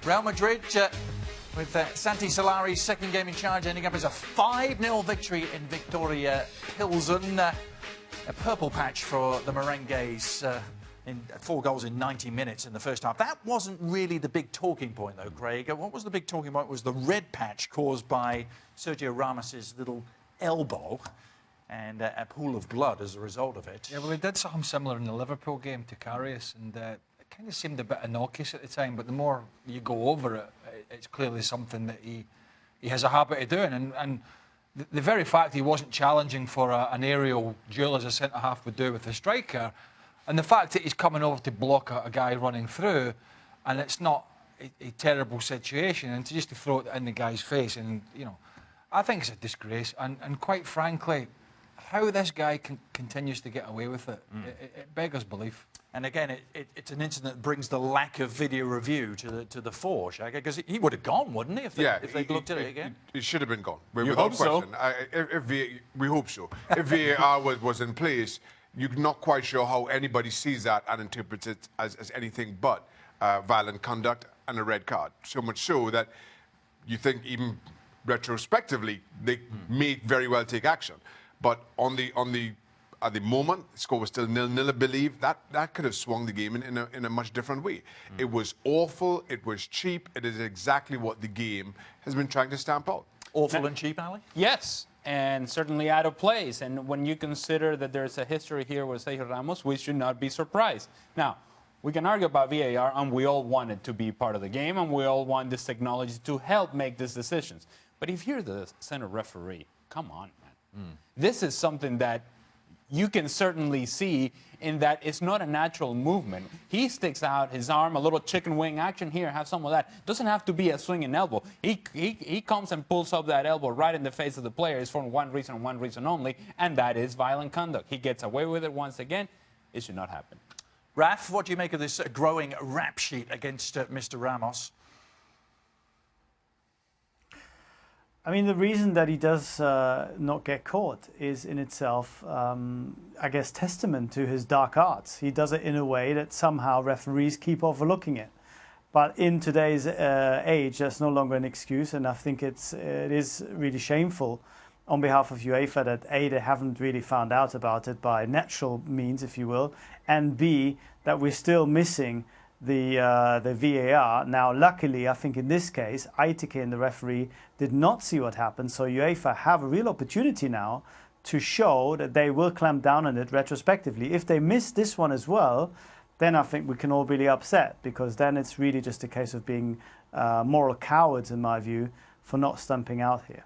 Real Madrid, with Santi Solari's second game in charge, ending up as a 5-0 victory in Viktoria Plzen. A purple patch for the Merengues, in 4 goals in 90 minutes in the first half. That wasn't really the big talking point, though, Craig. What was the big talking point was the red patch caused by Sergio Ramos's little elbow and a pool of blood as a result of it. Yeah, well, he did something similar in the Liverpool game to Karius, and it kind of seemed a bit innocuous at the time, but the more you go over it, it's clearly something that he has a habit of doing. And the very fact he wasn't challenging for an aerial duel as a centre-half would do with a striker, and the fact that he's coming over to block a guy running through, and it's not a terrible situation, and to throw it in the guy's face, and, you know, I think it's a disgrace, and quite frankly, how this guy continues to get away with it, it beggars belief. And again, it's an incident that brings the lack of video review to the fore, Shaka, because he would have gone, wouldn't he, if they'd looked at it again? It should have been gone. You hope so? We hope so. If VAR was in place, you're not quite sure how anybody sees that and interprets it as anything but violent conduct and a red card. So much so that you think even retrospectively they may very well take action. But at the moment, the score was still 0-0, I believe. That could have swung the game in a much different way. It was awful. It was cheap. It is exactly what the game has been trying to stamp out. Awful and cheap, Ali? Yes, and certainly out of place. And when you consider that there's a history here with Sergio Ramos, we should not be surprised. Now, we can argue about VAR, and we all want it to be part of the game, and we all want this technology to help make these decisions. But if you're the center referee, come on, man. This is something that you can certainly see in that it's not a natural movement. He sticks out his arm, a little chicken wing action here, have some of that. Doesn't have to be a swinging elbow. He comes and pulls up that elbow right in the face of the player. It's for one reason only, and that is violent conduct. He gets away with it once again. It should not happen. Raph, what do you make of this growing rap sheet against Mr. Ramos? I mean, the reason that he does not get caught is in itself, I guess, testament to his dark arts. He does it in a way that somehow referees keep overlooking it. But in today's age, that's no longer an excuse, and I think it is really shameful on behalf of UEFA that A, they haven't really found out about it by natural means, if you will, and B, that we're still missing the VAR. Now, luckily, I think in this case, Aitike and the referee did not see what happened, so UEFA have a real opportunity now to show that they will clamp down on it retrospectively. If they miss this one as well, then I think we can all be upset, because then it's really just a case of being moral cowards, in my view, for not stumping out here.